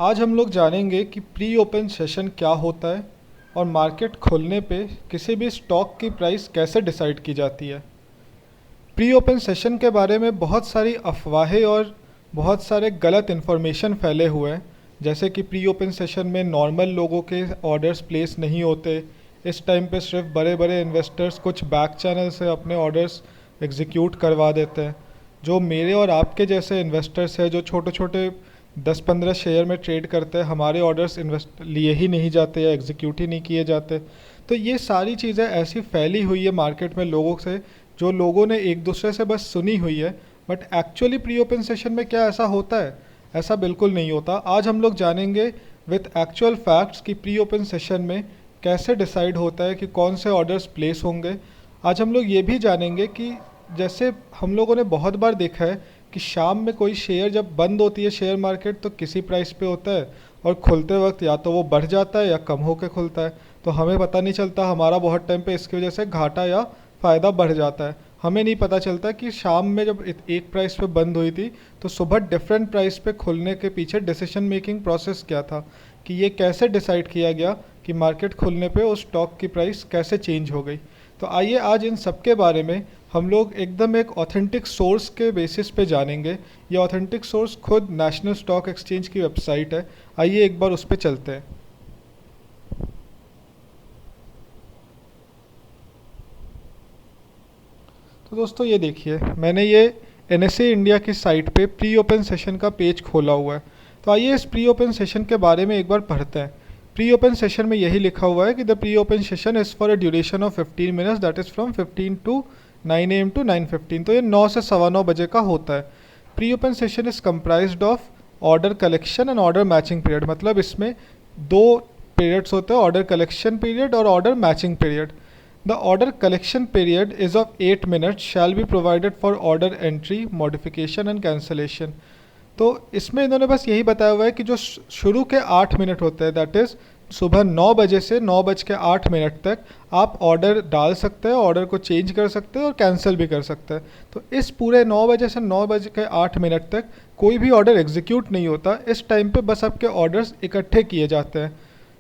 आज हम लोग जानेंगे कि प्री ओपन सेशन क्या होता है और मार्केट खुलने पे किसी भी स्टॉक की प्राइस कैसे डिसाइड की जाती है। प्री ओपन सेशन के बारे में बहुत सारी अफवाहें और बहुत सारे गलत इन्फॉर्मेशन फैले हुए हैं, जैसे कि प्री ओपन सेशन में नॉर्मल लोगों के ऑर्डर्स प्लेस नहीं होते। इस टाइम पे सिर्फ बड़े बड़े इन्वेस्टर्स कुछ बैक चैनल से अपने ऑर्डर्स एग्जीक्यूट करवा देते हैं। जो मेरे और आपके जैसे इन्वेस्टर्स हैं जो छोटे छोटे 10-15 शेयर में ट्रेड करते हैं, हमारे ऑर्डर्स इन्वेस्ट लिए ही नहीं जाते या एग्जीक्यूट ही नहीं किए जाते। तो ये सारी चीज़ें ऐसी फैली हुई है मार्केट में लोगों से, जो लोगों ने एक दूसरे से बस सुनी हुई है। But actually pre open session में क्या ऐसा होता है? ऐसा बिल्कुल नहीं होता। आज हम लोग जानेंगे विथ एक्चुअल फैक्ट्स कि प्री ओपन सेशन में कैसे डिसाइड होता है कि कौन से ऑर्डर्स प्लेस होंगे। आज हम लोग ये भी जानेंगे कि जैसे हम लोगों ने बहुत बार देखा है कि शाम में कोई शेयर जब बंद होती है शेयर मार्केट तो किसी प्राइस पे होता है और खुलते वक्त या तो वो बढ़ जाता है या कम होकर खुलता है। तो हमें पता नहीं चलता, हमारा बहुत टाइम पे इसकी वजह से घाटा या फ़ायदा बढ़ जाता है। हमें नहीं पता चलता कि शाम में जब एक प्राइस पे बंद हुई थी तो सुबह डिफरेंट प्राइस पे खुलने के पीछे डिसीजन मेकिंग प्रोसेस क्या था, कि ये कैसे डिसाइड किया गया कि मार्केट खुलने पे उस स्टॉक की प्राइस कैसे चेंज हो गई। तो आइए आज इन सब के बारे में हम लोग एकदम एक ऑथेंटिक सोर्स के बेसिस पे जानेंगे। ये ऑथेंटिक सोर्स खुद नेशनल स्टॉक एक्सचेंज की वेबसाइट है। आइए एक बार उस पर चलते हैं। तो दोस्तों ये देखिए, मैंने ये एनएसए इंडिया की साइट पे प्री ओपन सेशन का पेज खोला हुआ है। तो आइए इस प्री ओपन सेशन के बारे में एक बार पढ़ते हैं। प्री ओपन सेशन में यही लिखा हुआ है कि the pre open session is for a duration of 15 minutes, that is from 15 to 9 AM to 9:15। तो ये 9 से सवा 9 बजे का होता है। Pre open session is comprised of order collection and order matching period. मतलब इसमें दो पीरियड्स होते हैं, ऑर्डर कलेक्शन पीरियड और order matching period. The order collection period is of 8 minutes shall be provided for order entry, modification and cancellation। तो इसमें इन्होंने बस यही बताया हुआ है कि जो शुरू के 8 मिनट होते हैं, दैट इज़ सुबह 9 बजे से 9:08 तक आप ऑर्डर डाल सकते हैं, ऑर्डर को चेंज कर सकते हैं और कैंसिल भी कर सकते हैं। तो इस पूरे 9 बजे से 9:08 तक कोई भी ऑर्डर एग्जीक्यूट नहीं होता। इस टाइम पे बस आपके ऑर्डर्स इकट्ठे किए जाते हैं।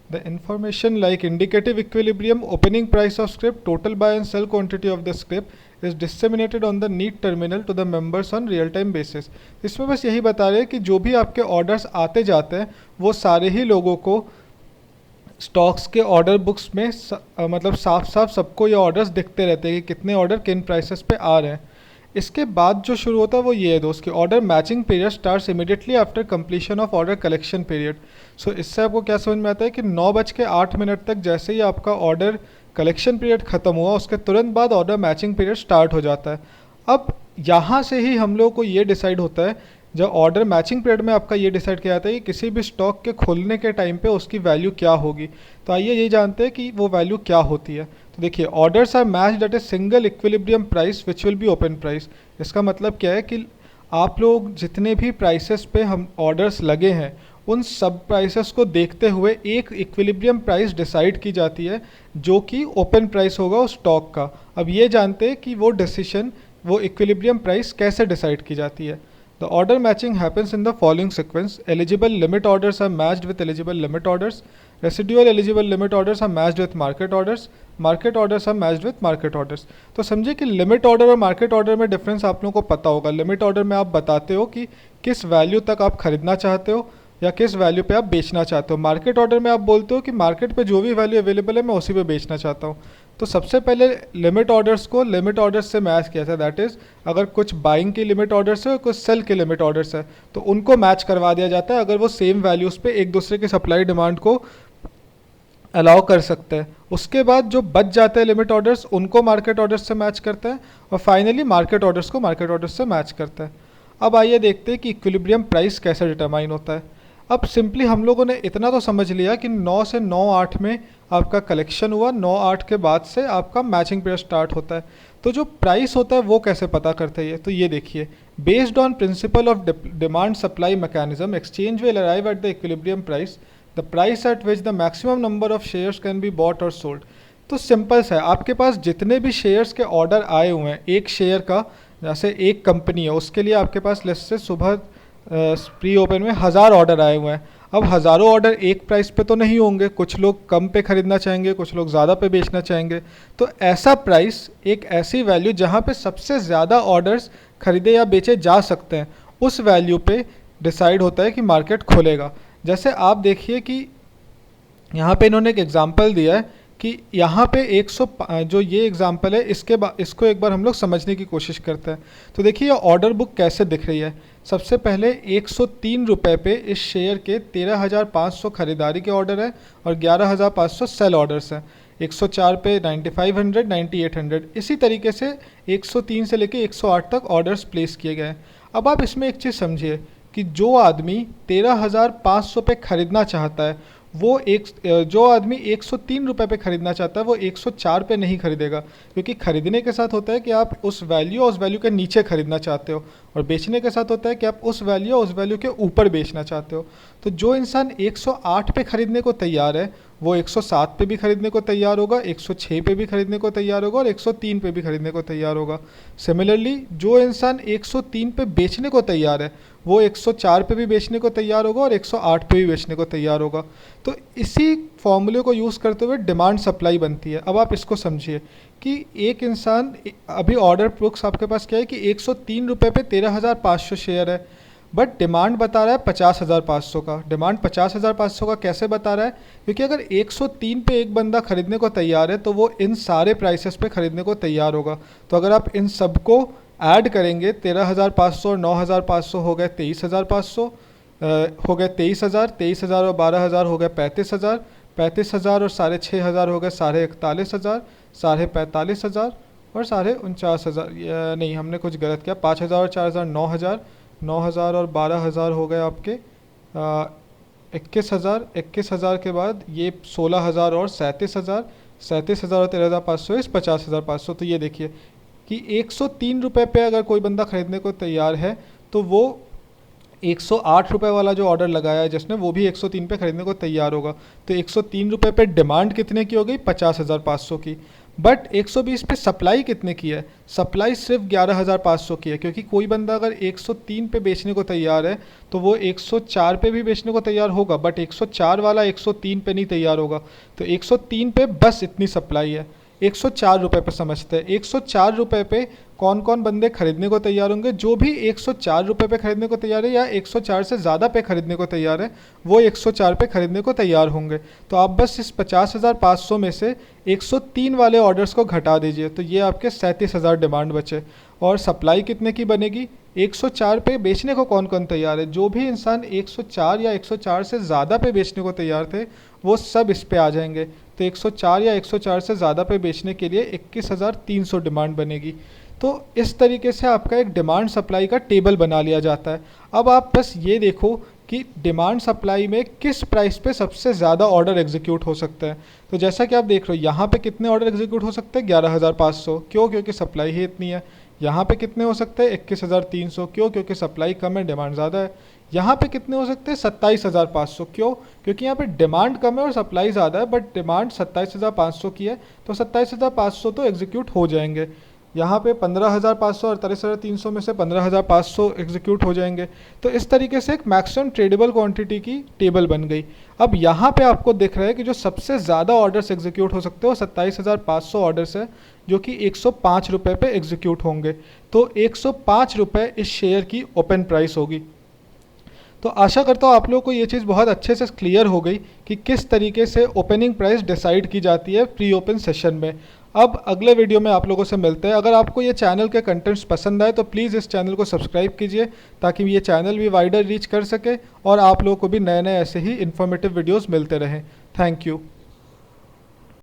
The information like indicative equilibrium, opening price of script, total buy and sell quantity of the script is disseminated on the neat terminal to the members on real time basis। इसमें बस यही बता रहे हैं कि जो भी आपके ऑर्डर्स आते जाते हैं वो सारे ही लोगों को स्टॉक्स के ऑर्डर बुक्स में मतलब साफ साफ सबको ये ऑर्डर्स दिखते रहते हैं कि कितने ऑर्डर किन प्राइसेस पे आ रहे हैं। इसके बाद जो शुरू होता है वो ये है दोस्त कि order matching period starts immediately after completion of order collection period. So इससे आपको क्या समझ में आता है कि 9:08 तक जैसे ही आपका ऑर्डर कलेक्शन पीरियड ख़त्म हुआ उसके तुरंत बाद ऑर्डर मैचिंग पीरियड स्टार्ट हो जाता है। अब यहाँ से ही हम लोग को ये डिसाइड होता है, जब ऑर्डर मैचिंग पीरियड में आपका ये डिसाइड किया जाता है कि किसी भी स्टॉक के खुलने के टाइम पे उसकी वैल्यू क्या होगी। तो आइए ये जानते हैं कि वो वैल्यू क्या होती है। तो देखिए, orders are matched at a single equilibrium price which will be open price. इसका मतलब क्या है कि आप लोग जितने भी प्राइसेस पे हम ऑर्डर्स लगे हैं उन सब प्राइसेस को देखते हुए एक इक्विलिब्रियम प्राइस डिसाइड की जाती है जो कि ओपन प्राइस होगा उस स्टॉक का। अब ये जानते हैं कि वो डिसीजन, वो इक्विलिब्रियम प्राइस कैसे डिसाइड की जाती है। The order matching happens in the following sequence. Eligible limit orders are matched with eligible limit orders. Residual eligible limit orders are matched with market orders. Market orders are matched with market orders. तो समझिए कि limit order और market order में difference आप लोगों को पता होगा। लिमिट ऑर्डर में आप बताते हो कि किस वैल्यू तक आप खरीदना चाहते हो या किस वैल्यू पे आप बेचना चाहते हो। मार्केट ऑर्डर में आप बोलते हो कि मार्केट पे जो भी वैल्यू अवेलेबल है मैं उसी पे बेचना चाहता हूँ। तो सबसे पहले लिमिट ऑर्डर्स को लिमिट ऑर्डर्स से मैच किया था, दैट इज़ अगर कुछ बाइंग की लिमिट ऑर्डर्स है और कुछ सेल के लिमिट ऑर्डर्स है तो उनको मैच करवा दिया जाता है अगर वो सेम वैल्यूज़ पे एक दूसरे की सप्लाई डिमांड को अलाउ कर सकते हैं। उसके बाद जो बच जाते हैं लिमिट ऑर्डर्स उनको मार्केट ऑर्डर्स से मैच करते हैं और फाइनली मार्केट ऑर्डर्स को मार्केट ऑर्डर्स से मैच करते हैं। अब आइए देखते हैं कि इक्विलिब्रियम प्राइस कैसे डिटरमाइन होता है। अब सिंपली हम लोगों ने इतना तो समझ लिया कि 9 से 9:08 में आपका कलेक्शन हुआ, 9:08 के बाद से आपका मैचिंग पीरियड स्टार्ट होता है। तो जो प्राइस होता है वो कैसे पता करते हैं ये, तो ये देखिए, based on principle of demand supply mechanism exchange will arrive at the equilibrium price, the price at which the maximum number of shares can be bought और सोल्ड। तो सिंपल सा है, आपके पास जितने भी शेयर्स के ऑर्डर आए हुए हैं, एक शेयर का जैसे एक कंपनी है उसके लिए आपके पास लेट्स से सुबह प्री ओपन में 1000 ऑर्डर आए हुए हैं। अब हज़ारों ऑर्डर एक प्राइस पे तो नहीं होंगे, कुछ लोग कम पे ख़रीदना चाहेंगे, कुछ लोग ज़्यादा पे बेचना चाहेंगे। तो ऐसा प्राइस, एक ऐसी वैल्यू जहाँ पे सबसे ज़्यादा ऑर्डर्स खरीदे या बेचे जा सकते हैं, उस वैल्यू पे डिसाइड होता है कि मार्केट खुलेगा। जैसे आप देखिए कि यहाँ पे इन्होंने एक एग्जांपल दिया है कि यहाँ पे 100, जो ये एग्जांपल है इसको एक बार हम लोग समझने की कोशिश करते हैं। तो देखिए ये ऑर्डर बुक कैसे दिख रही है। सबसे पहले 103 रुपये पे इस शेयर के 13,500 खरीदारी के ऑर्डर है और 11,500 सेल ऑर्डर्स हैं। 104 पे 9,500, 9,800, इसी तरीके से 103 से लेके 108 तक ऑर्डर्स प्लेस किए गए हैं। अब आप इसमें एक चीज़ समझिए कि जो आदमी 13,500 पे ख़रीदना चाहता है, वो जो आदमी 103 रुपये पे ख़रीदना चाहता है वो 104 पे नहीं खरीदेगा, क्योंकि ख़रीदने के साथ होता है कि आप उस वैल्यू के नीचे ख़रीदना चाहते हो, और बेचने के साथ होता है कि आप उस वैल्यू के ऊपर बेचना चाहते हो। तो जो इंसान 108 पे ख़रीदने को तैयार है वो 107 पे भी ख़रीदने को तैयार होगा, 106 पे भी ख़रीदने को तैयार होगा और 103 पे भी ख़रीदने को तैयार होगा। सिमिलरली जो इंसान 103 पे बेचने को तैयार है वो 104 पे भी बेचने को तैयार होगा और 108 पे भी बेचने को तैयार होगा। तो इसी फॉर्मूले को यूज़ करते हुए डिमांड सप्लाई बनती है। अब आप इसको समझिए कि एक इंसान, अभी ऑर्डर बुक्स आपके पास क्या है कि 103 रुपये पे 13,500 शेयर है, बट डिमांड बता रहा है 50,500 का। डिमांड 50,500 का कैसे बता रहा है? क्योंकि अगर 103 पे एक बंदा ख़रीदने को तैयार है तो वो इन सारे प्राइसेस पे ख़रीदने को तैयार होगा। तो अगर आप इन सबको ऐड करेंगे, 13,500 और 9,500 हो गए 23,500, हो गए 23,000, 23,000 और 12,000 हो गए 35,000, 35,000 और 6,500 हो गए 41,500, 45,000 और 49,000, नहीं हमने कुछ गलत किया, 5,000 और 4,000 9,000, 9,000 और 12,000 हो गए आपके 21,000, 21,000 के बाद ये 16,000 और 37,000, 37,000 और 13,500 इस 50,500। तो ये देखिए कि 103 रुपये पे अगर कोई बंदा ख़रीदने को तैयार है तो वो 108 रुपये वाला जो ऑर्डर लगाया है जिसने, वो भी 103 पे ख़रीदने को तैयार होगा। तो 103 रुपये पे डिमांड कितने की हो गई? 50,500 की। बट 120 पे सप्लाई कितने की है? सप्लाई सिर्फ 11,500 की है, क्योंकि कोई बंदा अगर 103 पे बेचने को तैयार है तो वो 104 पे भी बेचने को तैयार होगा, बट 104 वाला 103 पे नहीं तैयार होगा। तो 103 पे बस इतनी सप्लाई है। 104 रुपये पे समझते हैं, 104 रुपये पे कौन कौन बंदे खरीदने को तैयार होंगे? जो भी 104 रुपये पे खरीदने को तैयार है या 104 से ज़्यादा पे खरीदने को तैयार है, वो 104 पे खरीदने को तैयार होंगे। तो आप बस इस 50,500 में से 103 वाले ऑर्डर्स को घटा दीजिए, तो ये आपके 37,000 डिमांड बचे। और सप्लाई कितने की बनेगी? 104 पे बेचने को कौन कौन तैयार है? जो भी इंसान 104 या 104 से ज़्यादा पे बेचने को तैयार थे वो सब इस पे आ जाएंगे। तो 104 या 104 से ज़्यादा पे बेचने के लिए 21,300 डिमांड बनेगी। तो इस तरीके से आपका एक डिमांड सप्लाई का टेबल बना लिया जाता है। अब आप बस ये देखो कि डिमांड सप्लाई में किस प्राइस पे सबसे ज़्यादा ऑर्डर एग्जीक्यूट हो सकता है। तो जैसा कि आप देख रहे हो यहाँ पे कितने ऑर्डर एग्जीक्यूट हो सकते हैं? 11,500। क्यों? क्योंकि सप्लाई ही इतनी है। यहाँ पे कितने हो सकते हैं? 21,300। क्यों? क्योंकि सप्लाई कम है, डिमांड ज़्यादा है। यहाँ पे कितने हो सकते हैं? 27,500। क्यों? क्योंकि यहाँ पे डिमांड कम है और सप्लाई ज़्यादा है, बट डिमांड 27,500 की है, तो 27,500 तो एग्जीक्यूट हो जाएंगे। यहाँ पे 15,500 और 43,300 में से 15,500 एग्जीक्यूट हो जाएंगे। तो इस तरीके से एक मैक्सिमम ट्रेडेबल क्वांटिटी की टेबल बन गई। अब यहाँ पे आपको दिख रहा है कि जो सबसे ज़्यादा ऑर्डर्स एग्जीक्यूट हो सकते हैं वो 27,500 ऑर्डर्स है, जो कि 105 रुपये पे एग्जीक्यूट होंगे। तो 105 रुपये इस शेयर की ओपन प्राइस होगी। तो आशा करता हूँ आप लोगों को ये चीज़ बहुत अच्छे से क्लियर हो गई कि किस तरीके से ओपनिंग प्राइस डिसाइड की जाती है प्री ओपन सेशन में। अब अगले वीडियो में आप लोगों से मिलते हैं। अगर आपको ये चैनल के कंटेंट्स पसंद आए तो प्लीज़ इस चैनल को सब्सक्राइब कीजिए, ताकि ये चैनल भी वाइडर रीच कर सके और आप लोगों को भी नए नए ऐसे ही इन्फॉर्मेटिव वीडियोज़ मिलते रहें। Thank you.